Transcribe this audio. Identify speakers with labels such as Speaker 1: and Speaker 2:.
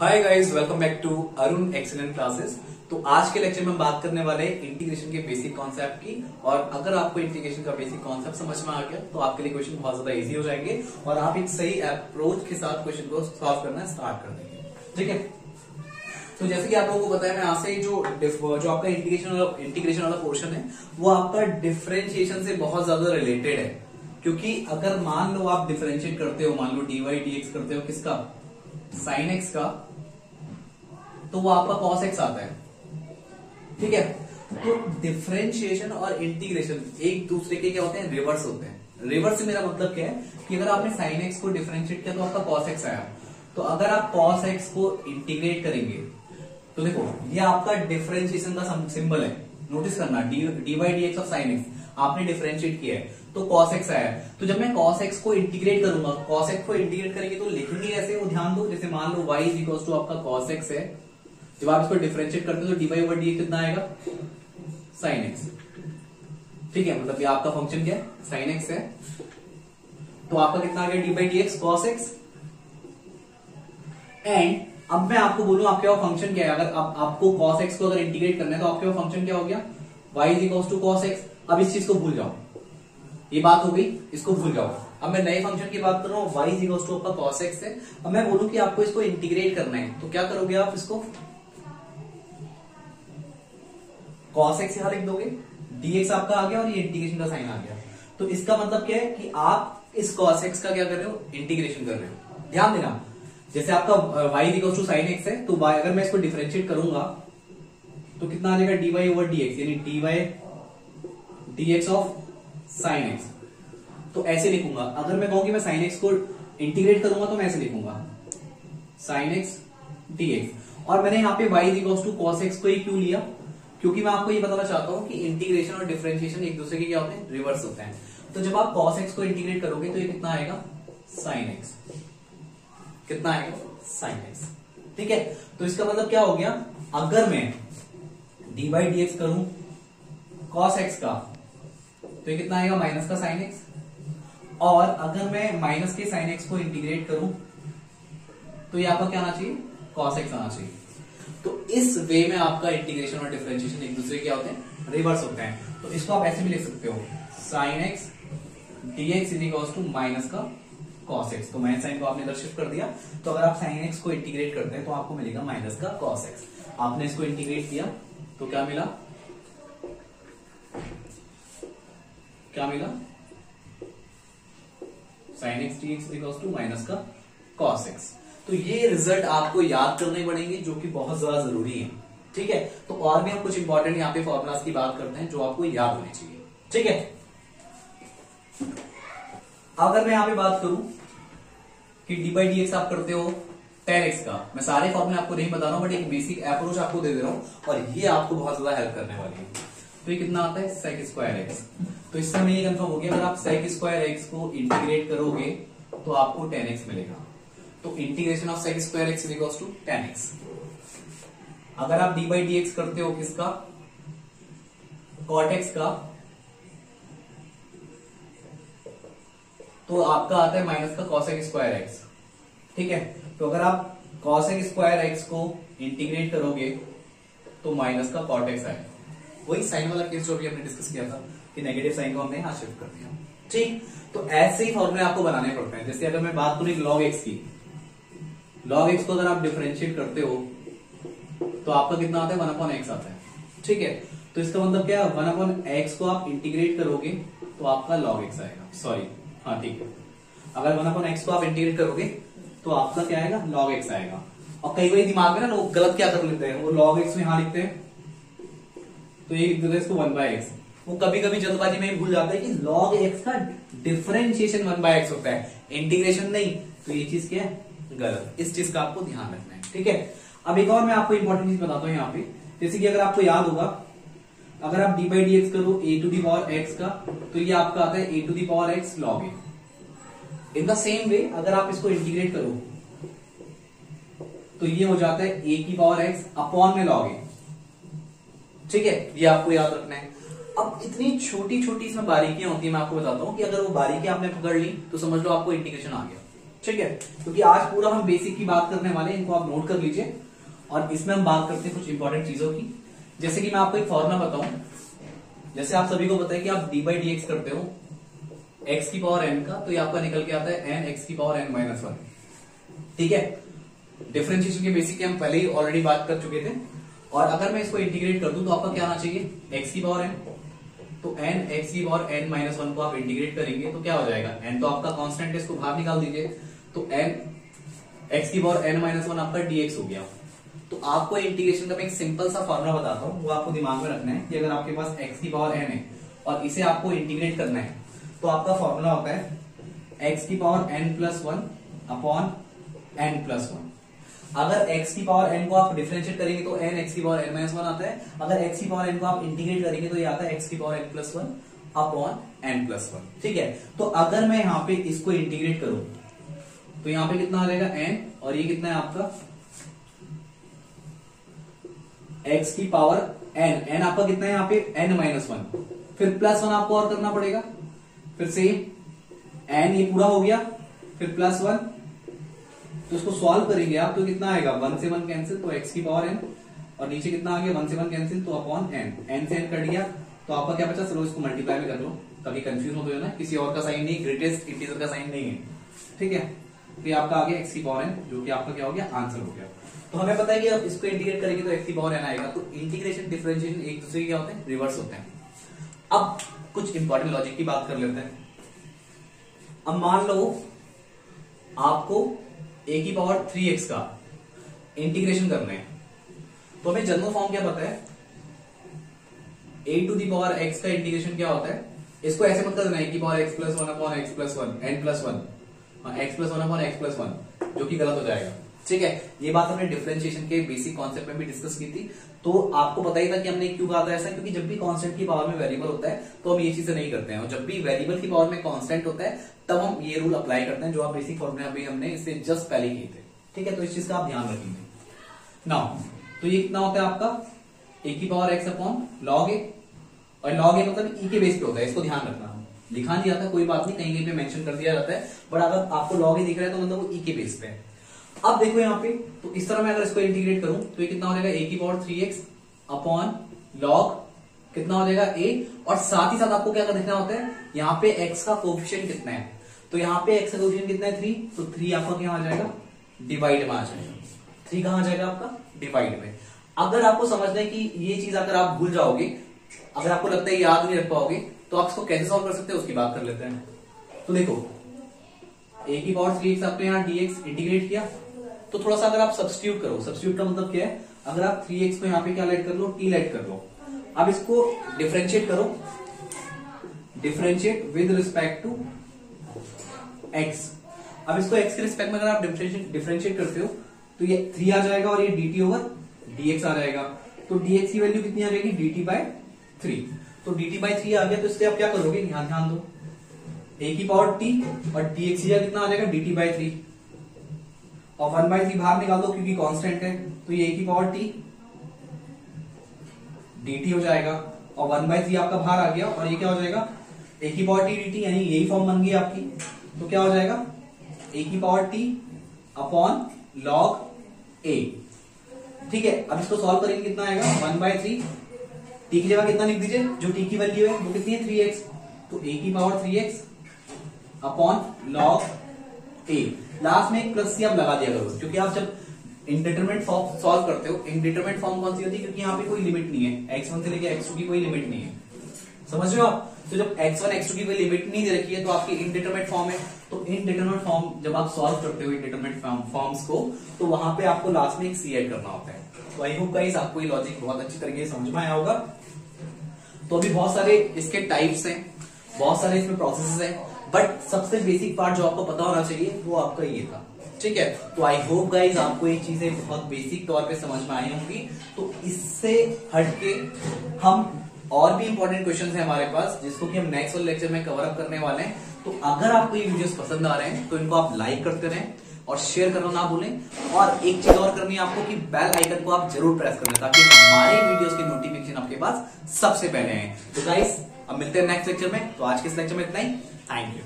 Speaker 1: Hi guys, welcome back to Arun excellent classes. तो आज के लेक्चर में हम बात करने वाले हैं इंटीग्रेशन के बेसिक कॉन्सेप्ट की। और अगर आपको इंटीग्रेशन का बेसिक कॉन्सेप्ट समझ में आ गया तो आपके लिए क्वेश्चन बहुत ज्यादा इजी हो जाएंगे और आप एक सही अप्रोच के साथ क्वेश्चन को सॉल्व करना स्टार्ट कर देंगे। ठीक है, तो जैसे कि आप लोगों को पता है, मैं यहाँ से जो आपका इंटीग्रेशन वाला पोर्शन है वो आपका डिफरेंशिएशन से बहुत ज्यादा रिलेटेड है। क्योंकि अगर मान लो आप डिफरेंशिएट करते हो, मान लो डीवाई डीएक्स करते हो किसका, साइन एक्स का, तो वो आपका कॉस एक्स आता है। ठीक है, तो डिफरेंशिएशन और इंटीग्रेशन एक दूसरे के क्या होते हैं, रिवर्स होते हैं। रिवर्स से मेरा मतलब क्या है कि अगर आपने साइन एक्स को डिफरेंशिएट किया तो आपका कॉस एक्स आया। तो अगर आप कॉस एक्स को इंटीग्रेट करेंगे तो देखो ये आपका डिफरेंशिएशन का सिंबल है, नोटिस करना, D by d x of sine x आपने डिफरेंशिएट किया है तो cos x आया है। तो जब मैं cos x को इंटीग्रेट करूंगा, cos x को इंटीग्रेट करेंगे तो लिखेंगे कैसे, वो ध्यान दो। जैसे मान लो y इज इक्वल टू आपका cos x है, जब आप इसको डिफरेंशिएट करते हो तो डी बाई ओवर डी कितना आएगा, sin x। ठीक है, मतलब ये आपका फंक्शन क्या है, sin x है, तो आपका कितना आ गया, D by d x cos x। And अब मैं आपको बोलूं आपके पास फंक्शन क्या है, अगर आपको cos x को अगर इंटीग्रेट करना है तो आपके पास फंक्शन क्या हो गया, y is equal to cos x। अब इस चीज को भूल जाओ, ये बात हो गई, इसको भूल जाओ। अब मैं नए फंक्शन की बात कर रहा हूँ, y इज इक्वल टू आपका cos x है। अब मैं बोलूं कि आपको इसको इंटीग्रेट करना है तो क्या करोगे आप, इसको cos x यहां लिख दोगे, dx आपका आ गया और ये इंटीग्रेशन का साइन आ गया। तो इसका मतलब क्या है कि आप इस cos x का क्या कर रहे हो, इंटीग्रेशन कर रहे हो। ध्यान देना, जैसे आपका y is equal to sine x है तो y अगर मैं इसको डिफरेंशिएट करूंगा तो कितना आ जाएगा, dy ओवर dx, यानी dy dx of sine x. तो ऐसे लिखूंगा। अगर मैं कहूं कि मैं साइन एक्स को इंटीग्रेट करूंगा तो मैं ऐसे लिखूंगा, साइन एक्स dx। और मैंने यहाँ पे y is equal to cos x को ही क्यों लिया, क्योंकि मैं आपको ये बताना चाहता हूं कि इंटीग्रेशन और डिफरेंशिएशन एक दूसरे के क्या होते हैं, रिवर्स होते हैं। तो जब आप cos x को इंटीग्रेट करोगे तो ये कितना आएगा, साइन एक्स। कितना आएगा, साइन एक्स। ठीक है, तो इसका मतलब क्या हो गया, अगर मैं डी बाई डी एक्स करूं cos x का तो ये कितना आएगा, माइनस का साइन एक्स। और अगर मैं माइनस के साइन एक्स को इंटीग्रेट करूं तो ये आपका क्या आना चाहिए, cos x आना चाहिए। तो इस वे में आपका इंटीग्रेशन और डिफरेंशिएशन एक दूसरे क्या होते हैं, रिवर्स होते हैं। तो इसको आप ऐसे भी लिख सकते हो, sine x dx is equal to minus का cos x। तो माइनस साइन को आपने इधर शिफ्ट कर दिया, तो अगर आप साइन एक्स को इंटीग्रेट करते हैं तो आपको मिलेगा माइनस का cos x। आपने इसको इंटीग्रेट किया तो क्या मिला, क्या मिला, sin x dx equals to minus का cos x। तो ये रिजल्ट आपको याद करने पड़ेंगे जो कि बहुत ज्यादा जरूरी है। ठीक है, तो और भी हम कुछ इंपॉर्टेंट यहाँ पे फॉर्मुलाज की बात करते हैं जो आपको याद होने चाहिए। ठीक है, अगर मैं यहाँ पे बात करूं कि डी बाई डी एक्स आप करते हो tan x का, मैं सारे फॉर्मूले आपको नहीं बता रहा हूं बट एक बेसिक अप्रोच आपको दे रहा हूं और ये आपको बहुत ज्यादा हेल्प करने वाली है। तो ये कितना आता है, sec स्क्वायर एक्स। तो इससे हमें ये कंफर्म हो गया, अगर आप sec स्क्वायर एक्स को इंटीग्रेट करोगे तो आपको tan x मिलेगा। तो integration of sec square x is equal to tan x। अगर आप डी बाई डी एक्स करते हो किसका, cot x का, तो आपका आता है माइनस का cosec स्क्वायर एक्स। ठीक है, तो अगर आप cosec स्क्वायर एक्स को इंटीग्रेट करोगे तो माइनस का cot x आएगा। वही साइन वाला केस जो भी हमने डिस्कस किया था कि नेगेटिव साइन को हमने यहां शिफ्ट कर दिया। ठीक, तो ऐसे ही फॉर्मूले आपको बनाने पड़ते हैं। जैसे अगर मैं बात करूं log x की, log x को अगर आप डिफरेंशिएट करते हो तो आपका कितना आता है, 1/x आता है। ठीक है, तो इसका मतलब क्या है, 1/x को आप इंटीग्रेट करोगे तो आपका log x आएगा। सॉरी, हाँ ठीक है, अगर 1/x को आप इंटीग्रेट करोगे तो आपका क्या आएगा, log x आएगा। और कई बार दिमाग में ना लोग गलत क्या कर लेते हैं, वो log x में यहां लिखते हैं तो ये इसको 1/x, वो कभी कभी जल्दबाजी में ही भूल जाता है कि log x का डिफरेंशिएशन 1/x होता है, इंटीग्रेशन नहीं। तो ये चीज क्या है, गलत। इस चीज का आपको ध्यान रखना है। ठीक है, अब एक और मैं आपको इंपॉर्टेंट चीज बताता हूं यहाँ पे। जैसे कि अगर आपको याद होगा, अगर आप डी बाई डी एक्स करो a to the power x का तो ये आपका आता है a to the power x log a। In the same way अगर आप इसको इंटीग्रेट करो तो ये हो जाता है a की पावर x अपॉन में log a। ठीक है, ये आपको याद रखना है। अब इतनी छोटी छोटी इसमें बारीकियां होती है, मैं आपको बताता हूं कि अगर वो बारीकियां आपने पकड़ ली तो समझ लो आपको इंटीग्रेशन आ गया। ठीक है, क्योंकि आज पूरा हम बेसिक की बात करने वाले हैं, इनको आप नोट कर लीजिए। और इसमें हम बात करते हैं कुछ इंपॉर्टेंट चीजों की, जैसे कि मैं आपको एक फॉर्मूला बताऊं। जैसे आप सभी को पता है कि आप डी बाई डी एक्स करते हो एक्स की पावर एन का, तो ये आपका निकल के आता है एन एक्स की पावर एन माइनस वन। ठीक है, डिफरेंशिएशन के बेसिक की हम पहले ही ऑलरेडी बात कर चुके थे। और अगर मैं इसको इंटीग्रेट कर दूं तो आपका क्या आना चाहिए, एक्स की पावर एन, तो एन एक्स की पावर एन माइनस वन को आप इंटीग्रेट करेंगे तो क्या हो जाएगा, एन तो आपका कांस्टेंट है, इसको बाहर निकाल दीजिए, तो एन एक्स की पावर एन माइनस वन आपका डीएक्स हो गया। तो आपको इंटीग्रेशन का मैं एक सिंपल सा फॉर्मूला बताता हूं, वो आपको दिमाग में रखना है कि अगर आपके पास एक्स की पावर एन है और इसे आपको इंटीग्रेट करना है, तो आपका फॉर्मूला होता है एक्स की power n plus one upon n plus one. अगर x की पावर n को आप डिफरेंशिएट करेंगे तो n x की पावर n माइनस वन आता है। अगर x की पावर n को आप इंटीग्रेट करेंगे तो ये आता है x की power n plus one upon n plus one. ठीक है, तो अगर मैं यहाँ पे इसको इंटीग्रेट करूं तो यहाँ पे कितना आ जाएगा n, और ये कितना है आपका x की पावर n आपका कितना है यहाँ पे n माइनस वन, फिर प्लस वन आपको और करना पड़ेगा, फिर सेम n ये पूरा हो गया, फिर प्लस वन, तो इसको सॉल्व करेंगे आप तो कितना आएगा, वन से वन कैंसिल, तो x की पावर n, और नीचे कितना आ गया, वन से वन कैंसिल, तो अपॉन n से n कट गया, तो आपका क्या बचा, चलो इसको मल्टीप्लाई में कर लो ताकि कंफ्यूज मत हो ना, किसी और का साइन नहीं, ग्रेटेस्ट इंटीजर का साइन नहीं है। ठीक है, तो ये आपका आ गया x की पावर n, जो कि आपका क्या हो गया, आंसर हो गया। तो हमें पता है कि अब इसको इंटीग्रेट करेंगे तो x की पावर n आएगा। तो इंटीग्रेशन डिफरेंशिएशन एक दूसरे के क्या होते हैं, रिवर्स होते हैं। अब कुछ इंपॉर्टेंट लॉजिक की बात कर लेते हैं। अब मान लो आपको a की पावर 3x का इंटीग्रेशन करना है, तो हमें जनरल फॉर्म क्या पता है, a to the power x का इंटीग्रेशन क्या होता है, इसको ऐसे मत कर देना a की power x plus one upon x plus one n plus one, x plus one upon x plus one, जो कि गलत हो जाएगा। ठीक है, ये बात हमने डिफरेंशिएशन के बेसिक कॉन्सेप्ट में भी डिस्कस की थी, तो आपको पता ही था कि हमने क्यों कहा था ऐसा, क्योंकि जब भी कांस्टेंट की पावर में वेरिएबल होता है तो हम ये चीजें नहीं करते हैं, और जब भी वेरिएबल की पावर में कांस्टेंट होता है तब हम ये रूल अप्लाई करते हैं, जो आप बेसिक फॉर्मूले अभी हमने इससे जस्ट पहले किए थे। ठीक है, तो इस चीज का आप ध्यान रखेंगे। नाउ तो ये कितना होता है आपका a की पावर x अपॉन लॉग ए, और लॉग ए मतलब e के बेस पे होता है, इसको ध्यान रखना, लिखा नहीं जाता कोई बात नहीं, कहीं कहीं पे मेंशन कर दिया जाता है, बट अगर आपको लॉग ए दिख रहा है तो मतलब वो e के बेस पे है। अब देखो यहाँ पे, तो इस तरह मैं अगर इसको इंटीग्रेट करूं तो ये कितना हो जाएगा, a की पावर 3x अपॉन लॉग कितना हो जाएगा a, और साथ ही साथ आपको क्या देखना होता है, यहाँ पे x का कोएफिशिएंट कितना है, तो यहाँ पे x का कोएफिशिएंट कितना है 3, तो 3 आपका क्या आ जाएगा, डिवाइड में आ जाएगा। 3 कहां आ जाएगा आपका, डिवाइड में। अगर आपको समझना है कि ये चीज अगर आप भूल जाओगे, अगर आपको लगता है याद नहीं रख पाओगे, तो आप इसको कैसे सॉल्व कर सकते हैं उसकी बात कर लेते हैं। तो देखो a की पावर 3x आपने यहाँ dx इंटीग्रेट किया, तो थोड़ा सा अगर आप सब्स्टिट्यूट करो, सब्स्टिट्यूट का मतलब क्या है, अगर आप 3x को यहाँ पे क्या लेट कर लो, t लेट कर लो। अब इसको डिफरेंशिएट करो, differentiate with respect to x। अब इसको x के रिस्पेक्ट में अगर आप डिफरेंशिएट करते हो तो ये 3 आ जाएगा, और ये dt ओवर dx आ जाएगा, तो dx की वैल्यू कितनी आ जाएगी, dt बाय 3। तो dt बाय 3 आ गया, तो इससे आप क्या करोगे, यहां ध्यान दो, a की पावर t और dx कितना आ जाएगा, dt बाय 3, और 1/3 बाहर निकाल दो क्योंकि कांस्टेंट है, तो ये a की पावर t dt हो जाएगा, और 1/3 आपका बाहर आ गया, और ये क्या हो जाएगा, a की पावर t dt, यानी यही फॉर्म बन गई आपकी। तो क्या हो जाएगा, a की power t upon log a। ठीक है, अब इसको सॉल्व करेंगे कितना आएगा, 1/3, t की जगह कितना लिख दीजिए, जो t की वैल्यू है वो कितनी है, 3x, तो a की power 3x upon log a। Last में एक प्लस सी आप लगा दिया करो, क्योंकि आप जब इंडिटरमिनेट फॉर्म सॉल्व करते हो, इंडिटरमिनेट फॉर्म कौन सी होती है, क्योंकि यहाँ पे कोई लिमिट नहीं है, x1 से लेके x2 की कोई लिमिट नहीं है, समझ रहे हो आप। तो जब x1 x2 की कोई लिमिट नहीं दे रखी है तो आपकी इंडिटरमिनेट फॉर्म है, तो इनडिटरमिनेट फॉर्म जब आप सॉल्व करते हो इंडिटरमिनेट फॉर्म्स को, तो वहां पे आपको लास्ट में एक सी ऐड करना होता है। तो आई होप गाइस आपको ये लॉजिक बहुत अच्छी तरीके से समझ में आया होगा। तो अभी बहुत सारे इसके टाइप्स हैं, बहुत सारे इसमें प्रोसेसेस हैं, बट सबसे बेसिक पार्ट जो आपको पता होना चाहिए वो आपका ये था। ठीक है, तो आई होप गाइज आपको ये चीजें बहुत बेसिक तौर पे समझ में आई होंगी। तो इससे हटके हम और भी इंपॉर्टेंट क्वेश्चंस हैं हमारे पास, जिसको कि हम नेक्स्ट वाले लेक्चर में कवर अप करने वाले हैं। तो अगर आपको ये वीडियोस पसंद आ रहे हैं तो इनको आप लाइक करते रहें और शेयर करना ना भूलें। और एक चीज और करनी है आपको कि बेल आइकन को आप जरूर प्रेस कर लें, ताकि हमारे वीडियोस के नोटिफिकेशन आपके पास सबसे पहले आए। तो गाइस अब मिलते हैं नेक्स्ट लेक्चर में। तो आज के इस लेक्चर में इतना ही। Thank you.